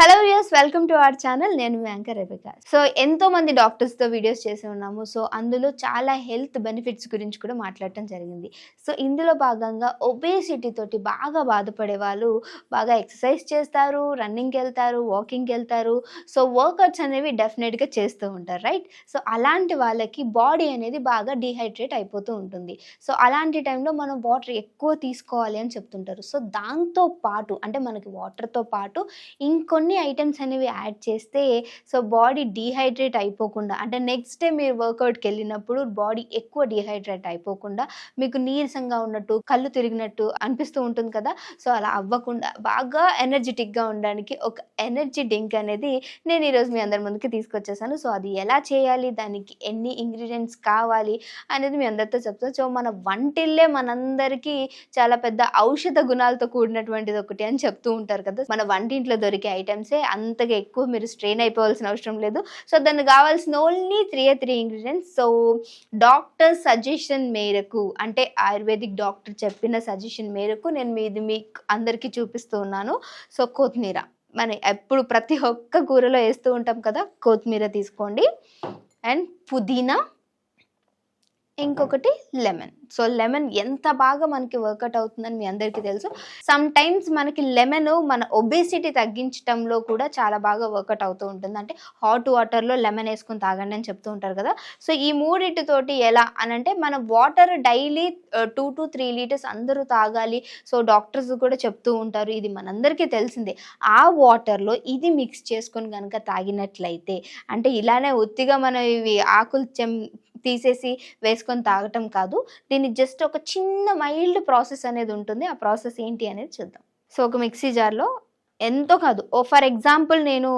Hello viewers, welcome to our channel. నేను మీ anchor Rebecca. So ఎంతో మంది డాక్టర్స్తో వీడియోస్ చేసి ఉన్నాము. సో అందులో చాలా హెల్త్ బెనిఫిట్స్ గురించి కూడా మాట్లాడటం జరిగింది. సో ఇందులో భాగంగా ఒబేసిటీ తోటి బాగా బాధపడే వాళ్ళు బాగా ఎక్సర్సైజ్ చేస్తారు, రన్నింగ్కి వెళ్తారు, వాకింగ్కి వెళ్తారు. సో వర్కౌట్స్ అనేవి డెఫినెట్గా చేస్తూ ఉంటారు, రైట్? సో అలాంటి వాళ్ళకి బాడీ అనేది బాగా డిహైడ్రేట్ అయిపోతూ ఉంటుంది. సో అలాంటి టైంలో మనం వాటర్ ఎక్కువ తీసుకోవాలి అని చెప్తుంటారు. సో దాంతో పాటు అంటే మనకి వాటర్తో పాటు ఇంకొన్ని ఐటమ్స్ అనేవి యాడ్ చేస్తే సో బాడీ డీహైడ్రేట్ అయిపోకుండా, అంటే నెక్స్ట్ డే మీరు వర్కౌట్కి వెళ్ళినప్పుడు బాడీ ఎక్కువ డీహైడ్రేట్ అయిపోకుండా మీకు నీరసంగా ఉన్నట్టు, కళ్ళు తిరిగినట్టు అనిపిస్తూ ఉంటుంది కదా. సో అలా అవ్వకుండా బాగా ఎనర్జెటిక్గా ఉండడానికి ఒక ఎనర్జీ డ్రింక్ అనేది నేను ఈరోజు మీ అందరి ముందుకి తీసుకొచ్చేసాను. సో అది ఎలా చేయాలి, దానికి ఎన్ని ఇంగ్రీడియంట్స్ కావాలి అనేది మీ అందరితో చెప్తాను. సో మన వంటిల్లే మనందరికీ చాలా పెద్ద ఔషధ గుణాలతో కూడినటువంటిది ఒకటి అని చెప్తూ ఉంటారు కదా. మన వంటింట్లో దొరికే ఐటమ్సే అంతగా ఎక్కువ మీరు స్ట్రెయిన్ అయిపోవాల్సిన అవసరం లేదు. సో దానికి కావాల్సిన only three ingredients. So doctor suggestion మేరకు, అంటే ఆయుర్వేదిక్ డాక్టర్ చెప్పిన సజెషన్ మేరకు నేను ఇది మీకు అందరికీ చూపిస్తూ ఉన్నాను. సో కొత్తిమీర, మనం ఎప్పుడు ప్రతి ఒక్క కూరలో వేస్తూ ఉంటాం కదా, కొత్తిమీర తీసుకోండి. అండ్ పుదీనా, ఇంకొకటి లెమన్. సో లెమన్ ఎంత బాగా మనకి వర్కౌట్ అవుతుందని మీ అందరికీ తెలుసు. సమ్ టైమ్స్ మనకి లెమన్ మన ఒబేసిటీ తగ్గించడంలో కూడా చాలా బాగా వర్కౌట్ అవుతూ ఉంటుంది. అంటే హాట్ వాటర్లో లెమన్ వేసుకొని తాగండి అని చెప్తూ ఉంటారు కదా. సో ఈ మూడింటితోటి ఎలా అని అంటే, మన వాటర్ డైలీ 2 to 3 లీటర్స్ అందరూ తాగాలి. సో డాక్టర్స్ కూడా చెప్తూ ఉంటారు, ఇది మనందరికీ తెలిసిందే. ఆ వాటర్లో ఇది మిక్స్ చేసుకొని కనుక తాగినట్లయితే, అంటే ఇలానే ఒత్తిగా మనం ఇవి ఆకులు తీసేసి వేసుకొని తాగటం కాదు, దీన్ని జస్ట్ ఒక చిన్న మైల్డ్ ప్రాసెస్ అనేది ఉంటుంది. ఆ ప్రాసెస్ ఏంటి అనేది చూద్దాం. సో ఒక మిక్సీ జార్లో ఎంతో కాదు, ఫర్ ఎగ్జాంపుల్ నేను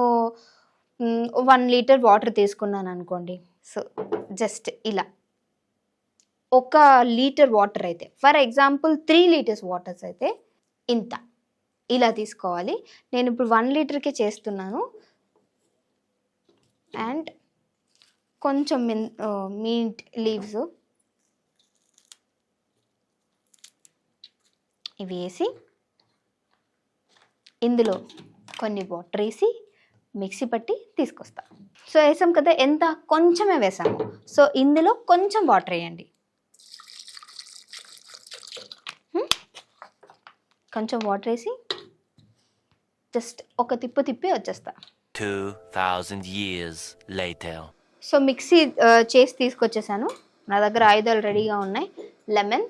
1 లీటర్ వాటర్ తీసుకున్నాను అనుకోండి. సో జస్ట్ ఇలా 1 లీటర్ వాటర్ అయితే, ఫర్ ఎగ్జాంపుల్ 3 లీటర్స్ వాటర్స్ అయితే ఇంత ఇలా తీసుకోవాలి. నేను ఇప్పుడు 1 లీటర్కే చేస్తున్నాను. అండ్ కొంచెం మింట్ లీవ్స్ ఇవి వేసి, ఇందులో కొన్ని వాటర్ వేసి మిక్సీ పట్టి తీసుకొస్తా. సో వేసాం కదా, ఎంత కొంచెమే వేసాము. సో ఇందులో కొంచెం వాటర్ వేయండి, కొంచెం వాటర్ వేసి జస్ట్ ఒక తిప్పి వచ్చేస్తా. 2000 years later. సో మిక్సీ చేసి తీసుకొచ్చేసాను. నా దగ్గర ఆయుధాలు రెడీగా ఉన్నాయి. లెమన్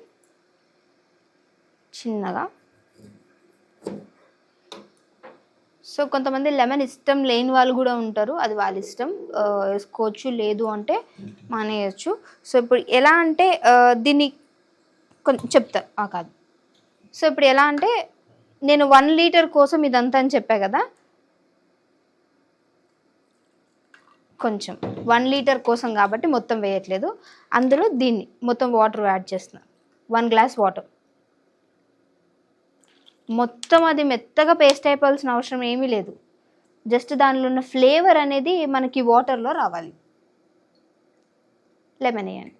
చిన్నగా, సో కొంతమంది లెమన్ ఇష్టం లేని వాళ్ళు కూడా ఉంటారు, అది వాళ్ళ ఇష్టం, వేసుకోవచ్చు, లేదు అంటే మానేయచ్చు. సో ఇప్పుడు ఎలా అంటే దీన్ని కొంచెం చెప్తా కాదు. సో ఇప్పుడు ఎలా అంటే, నేను 1 లీటర్ కోసం ఇదంతా అని చెప్పా కదా, కొంచెం 1 లీటర్ కోసం కాబట్టి మొత్తం వేయట్లేదు. అందులో దీన్ని మొత్తం వాటర్ యాడ్ చేస్తున్నా. 1 గ్లాస్ వాటర్. మొత్తం అది మెత్తగా పేస్ట్ అయిపోవాల్సిన అవసరం ఏమీ లేదు. జస్ట్ దానిలో ఉన్న ఫ్లేవర్ అనేది మనకి వాటర్లో రావాలి. లెమన్ వేయండి.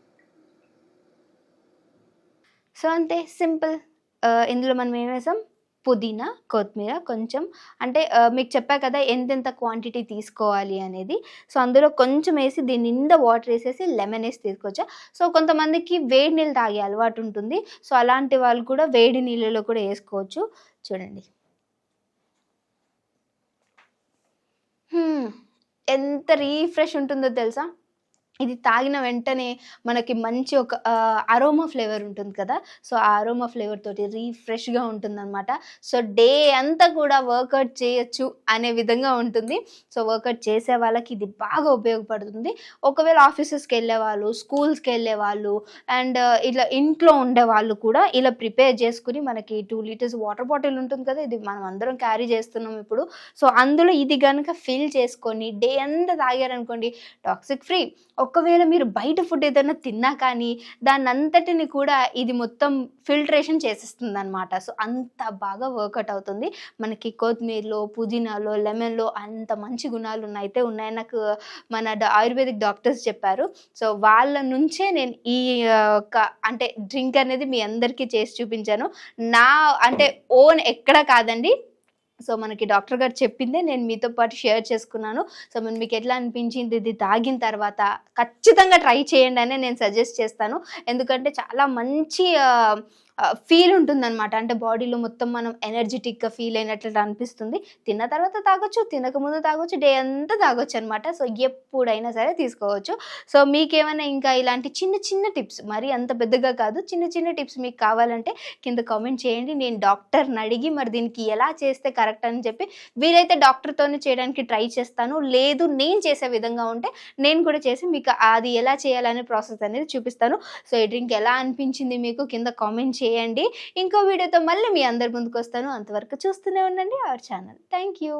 సో అంతే, సింపుల్. ఇందులో మనం ఏం వేసాం, పుదీనా, కొత్తిమీర కొంచెం, అంటే మీకు చెప్పా కదా ఎంతెంత క్వాంటిటీ తీసుకోవాలి అనేది. సో అందులో కొంచెం వేసి దీని నిండా వాటర్ వేసేసి లెమన్ వేసి తీసుకొచ్చా. సో కొంతమందికి వేడి నీళ్ళు తాగే అలవాటు ఉంటుంది. సో అలాంటి వాళ్ళు కూడా వేడి నీళ్ళలో కూడా వేసుకోవచ్చు. చూడండి ఎంత రీఫ్రెష్ ఉంటుందో తెలుసా. ఇది తాగిన వెంటనే మనకి మంచి ఒక అరోమా ఫ్లేవర్ ఉంటుంది కదా. సో ఆ అరోమా ఫ్లేవర్ తోటి రీఫ్రెష్గా ఉంటుందన్నమాట. సో డే అంతా కూడా వర్కౌట్ చేయొచ్చు అనే విధంగా ఉంటుంది. సో వర్కౌట్ చేసే వాళ్ళకి ఇది బాగా ఉపయోగపడుతుంది. ఒకవేళ ఆఫీసెస్కి వెళ్ళే వాళ్ళు, స్కూల్స్కి వెళ్ళే వాళ్ళు, అండ్ ఇలా ఇంట్లో ఉండే వాళ్ళు కూడా ఇలా ప్రిపేర్ చేసుకుని, మనకి 2 లీటర్స్ వాటర్ బాటిల్ ఉంటుంది కదా, ఇది మనం అందరం క్యారీ చేస్తున్నాం ఇప్పుడు. సో అందులో ఇది కనుక ఫిల్ చేసుకొని డే అంతా తాగారనుకోండి, టాక్సిక్ ఫ్రీ. ఒకవేళ మీరు బయట ఫుడ్ ఏదైనా తిన్నా కానీ దాన్ని అంతటిని కూడా ఇది మొత్తం ఫిల్ట్రేషన్ చేసేస్తుంది అనమాట. సో అంత బాగా వర్కౌట్ అవుతుంది. మనకి కొత్తిమీరలో, పుదీనాలో, లెమన్లో అంత మంచి గుణాలు అయితే ఉన్నాయని నాకు మన ఆయుర్వేదిక్ డాక్టర్స్ చెప్పారు. సో వాళ్ళ నుంచే నేను ఈ అంటే డ్రింక్ అనేది మీ అందరికీ చేసి చూపించాను. నా అంటే ఓన్ ఎక్కడ కాదండి, సో మనకి డాక్టర్ గారు చెప్పిందే నేను మీతో పాటు షేర్ చేసుకున్నాను. సో మరి మీకు ఎట్లా అనిపించింది ఇది తాగిన తర్వాత? ఖచ్చితంగా ట్రై చేయండి అనే నేను సజెస్ట్ చేస్తాను. ఎందుకంటే చాలా మంచి ఫీల్ ఉంటుందనమాట. అంటే బాడీలో మొత్తం మనం ఎనర్జిటిక్‌గా ఫీల్ అయినట్లు అనిపిస్తుంది. తిన్న తర్వాత తాగొచ్చు, తినకముందు తాగొచ్చు, డే అంతా తాగొచ్చనమాట. సో ఎప్పుడైనా సరే తీసుకోవచ్చు. సో మీకేమైనా ఇంకా ఇలాంటి చిన్న చిన్న టిప్స్, మరీ అంత పెద్దగా కాదు, చిన్న చిన్న టిప్స్ మీకు కావాలంటే కింద కామెంట్ చేయండి. నేను డాక్టర్‌ని అడిగి మరి దీనికి ఎలా చేస్తే కరెక్ట్ అని చెప్పి వీలైతే డాక్టర్‌తోనే చేయడానికి ట్రై చేస్తాను. లేదు నేను చేసే విధంగా ఉంటే నేను కూడా చేసి మీకు అది ఎలా చేయాలనే ప్రాసెస్ అనేది చూపిస్తాను. సో ఈ డ్రింక్ ఎలా అనిపించింది మీకు కింద కామెంట్ చేయండి. ఇంకో వీడియోతో మళ్ళీ మీ అందరి ముందుకొస్తాను. అంతవరకు చూస్తూనే ఉండండి అవర్ ఛానల్. Thank you.